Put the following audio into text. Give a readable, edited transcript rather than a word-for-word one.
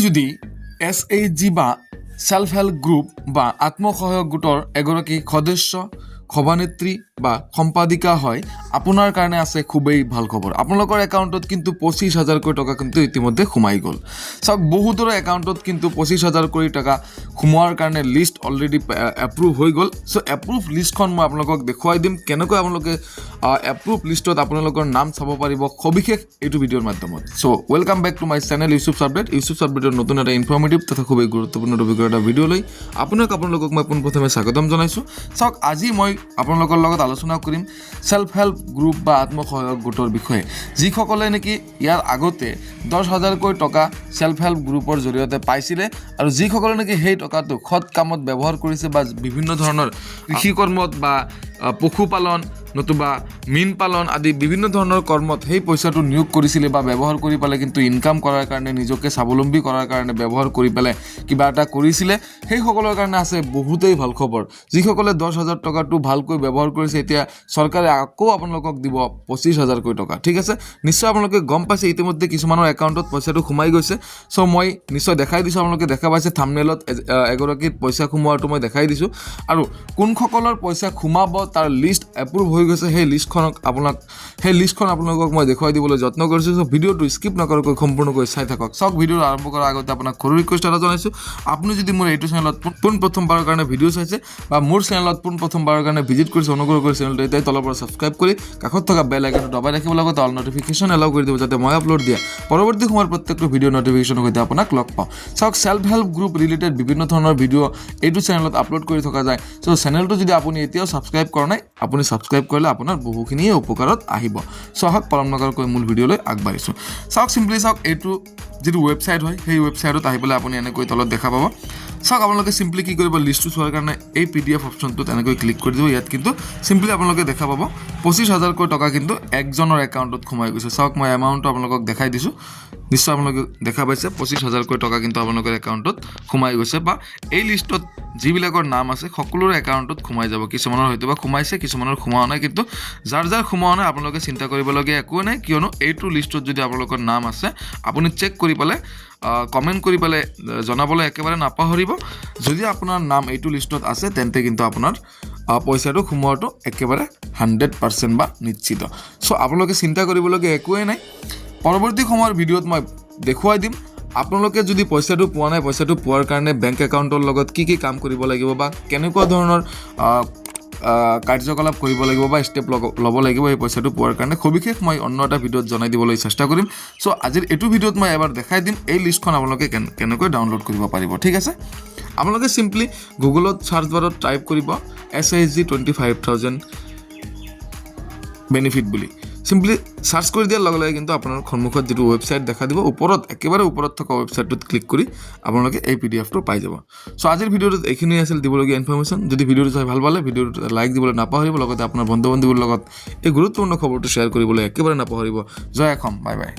যদি SHG বা self help group বা আত্মসহায়ক গোটৰ এগৰাকী সদস্য সভানেত্ৰী বা সম্পাদিকা হয় আপোনাৰ কাৰণে আছে খুবেই ভাল খবৰ। আপোনালোকৰ একাউণ্টত কিন্তু 25,000 টকা কিন্তু ইতিমধ্যে সোমাই গ'ল। চাওক, বহুতৰ একাউণ্টত কিন্তু 25,000 টকা সোমোৱাৰ কাৰণে লিষ্ট অলৰেডি এপ্ৰুভ হৈ গ'ল। চ' এপ্ৰুভ লিষ্টখন মই আপোনালোকক দেখুৱাই দিম, কেনেকৈ আপোনালোকে এপ্ৰুভ লিষ্টত আপোনালোকৰ নাম চাব পাৰিব সবিশেষ এইটো ভিডিঅ'ৰ মাধ্যমত। So' welcome back to my channel YouTube update. YouTube আপডেটৰ নতুন এটা ইনফৰ্মেটিভ তথা খুবেই গুৰুত্বপূৰ্ণ টপিকৰ এটা ভিডিঅ' লৈ আপোনালোকক মই পোনপ্ৰথমে স্বাগতম জনাইছোঁ। চাওক, আজি মই আপোনালোকৰ লগত আলোচনা কৰিম সেলফ হেল্প গ্ৰুপ বা আত্মসহায়ক গোটৰ বিষয়ে, যিসকলে নেকি ইয়াৰ আগতে 10,000 টকা সেলফ হেল্প গ্ৰুপৰ জৰিয়তে পাইছিলে আৰু যিসকলে নেকি সেই টকাটো সৎ কামত ব্যৱহাৰ কৰিছে বা বিভিন্ন ধৰণৰ কৃষি কৰ্মত বা পশুপালন নতুবা মীন পালন আদি বিভিন্ন ধৰণৰ কৰ্মত সেই পইচাটো নিয়োগ কৰিছিলে বা ব্যৱহাৰ কৰি পেলাই কিন্তু ইনকাম কৰাৰ কাৰণে, নিজকে স্বাৱলম্বী কৰাৰ কাৰণে ব্যৱহাৰ কৰি পেলাই কিবা এটা কৰিছিলে, সেইসকলৰ কাৰণে আছে বহুতেই ভাল খবৰ। যিসকলে 10,000 টকাটো ভালকৈ ব্যৱহাৰ কৰিছে, এতিয়া চৰকাৰে আকৌ আপোনালোকক দিব 25,000 টকা। ঠিক আছে, নিশ্চয় আপোনালোকে গম পাইছে ইতিমধ্যে কিছুমানৰ একাউণ্টত পইচাটো সোমাই গৈছে। চ' মই নিশ্চয় দেখাই দিছোঁ, আপোনালোকে দেখা পাইছে থাম্বনেইলত এগৰাকীৰ পইচা সোমোৱাটো মই দেখাই দিছোঁ। আৰু কোনসকলৰ পইচা সোমাব তাৰ লিষ্ট এপ্ৰুভ হৈ গৈছে, সেই লিষ্টখন আপোনালোকক মই দেখুৱাই দিবলৈ যত্ন কৰিছোঁ। চ' ভিডিঅ'টো স্কিপ নকৰাকৈ সম্পূৰ্ণকৈ চাই থাকক। চাওক, ভিডিঅ' আৰম্ভ কৰাৰ আগতে আপোনাক সৰু ৰিকুৱেষ্ট এটা জনাইছোঁ, আপুনি যদি মোৰ এইটো চেনেলত পোনপ্ৰথমবাৰৰ কাৰণে ভিডিঅ' চাইছে বা মোৰ চেনেলত পোনপ্ৰথমবাৰৰ কাৰণে ভিজিট কৰিছে, অনুগ্ৰহ কৰি চেনেলটো এতিয়াই তলৰ পৰা ছাবস্ক্ৰাইব কৰি কাষত থকা বেল আইকনটো দবাই ৰাখিব, লগতে অল নটিফিকেশ্যন এলাউ কৰি দিব, যাতে মই আপলোড দিয়া পৰৱৰ্তী সময়ৰ প্ৰত্যেকটো ভিডিঅ' নটিফিকেশ্যনৰ সৈতে আপোনাক লগ পাওঁ। চাওক, সেলফ হেল্প গ্ৰুপ ৰিলেটেড বিভিন্ন ধৰণৰ ভিডিঅ' এইটো চেনেলত আপলোড কৰি থকা যায়। চ' চেনেলটো যদি আপুনি এতিয়াও ছাবস্ক্ৰাইব কৰা নাই, আপুনি ছাবস্ক্ৰাইব কৰিলে আপোনাৰ বহুখিনিয়ে উপকাৰত আহিব। চ' আহক পলম নকৰাকৈ মূল ভিডিঅ'লৈ আগবাঢ়িছোঁ। চাওক, চিম্পলি চাওক, এইটো যিটো ৱেবছাইট হয় সেই ৱেবছাইটত আহি পেলাই আপুনি এনেকৈ তলত দেখা পাব। চাওক, আপোনালোকে চিম্পলি কি কৰিব, লিষ্টটো চোৱাৰ কাৰণে এই PDF অপশ্যনটোত এনেকৈ ক্লিক কৰি দিব। ইয়াত কিন্তু চিম্পলি আপোনালোকে দেখা পাব 25,000 টকা কিন্তু একজনৰ একাউণ্টত সোমাই গৈছে। চাওক, মই এমাউণ্টটো আপোনালোকক দেখাই দিছোঁ। নিশ্চয় আপোনালোকে দেখা পাইছে 25,000 টকা কিন্তু আপোনালোকৰ একাউণ্টত সোমাই গৈছে, বা এই লিষ্টত যিবিলাকৰ নাম আছে সকলোৰে একাউণ্টত সোমাই যাব। কিছুমানৰ হয়তো বা সোমাইছে, কিছুমানৰ সোমোৱা নাই, কিন্তু যাৰ সোমোৱা নাই আপোনালোকে চিন্তা কৰিবলগীয়া একো নাই, কিয়নো এইটো লিষ্টত যদি আপোনালোকৰ নাম আছে আপুনি চেক কৰি পেলাই কমেণ্ট কৰি পেলাই জনাবলৈ একেবাৰে নাপাহৰিব। যদি আপোনাৰ নাম এইটো লিষ্টত আছে তেন্তে কিন্তু আপোনাৰ পইচাটো সোমোৱাটো একেবাৰে 100% বা নিশ্চিত। চ' আপোনালোকে চিন্তা কৰিবলগীয়া একোৱেই নাই। পৰৱৰ্তী সময়ৰ ভিডিঅ'ত মই দেখুৱাই দিম আপোনালোকে যদি পইচাটো পোৱা নাই, পইচাটো পোৱাৰ কাৰণে বেংক একাউণ্টৰ লগত কি কাম কৰিব লাগিব বা কেনেকুৱা ধৰণৰ কাৰ্যকলাপ কৰিব লাগিব বা ষ্টেপ ল'ব লাগিব এই পইচাটো পোৱাৰ কাৰণে, সবিশেষ মই অন্য এটা ভিডিঅ'ত জনাই দিবলৈ চেষ্টা কৰিম। চ' আজিৰ এইটো ভিডিঅ'ত মই এবাৰ দেখাই দিম এই লিষ্টখন আপোনালোকে কেনেকৈ ডাউনলোড কৰিব পাৰিব। ঠিক আছে, আপোনালোকে চিম্পলি গুগলত চাৰ্চ বাৰত টাইপ কৰিব SHG 25,000 বেনিফিট বুলি। চিম্পলি চাৰ্চ কৰি দিয়াৰ লগে লগে কিন্তু আপোনাৰ সন্মুখত যিটো ৱেবছাইট দেখা দিব, একেবাৰে ওপৰত থকা ৱেবছাইটটোত ক্লিক কৰি আপোনালোকে এই PDFটো পাই যাব। চ' আজিৰ ভিডিঅ'টোত এইখিনিয়ে আছিল দিবলগীয়া ইনফৰ্মেশ্যন। যদি ভিডিঅ'টো চাই ভাল পালে ভিডিঅ'টো লাইক দিবলৈ নাপাহৰিব, লগতে আপোনাৰ বন্ধু বান্ধৱীৰ লগত এই গুৰুত্বপূৰ্ণ খবৰটো শ্বেয়াৰ কৰিবলৈ একেবাৰে নাপাহৰিব। জয় অসম, বাই বাই।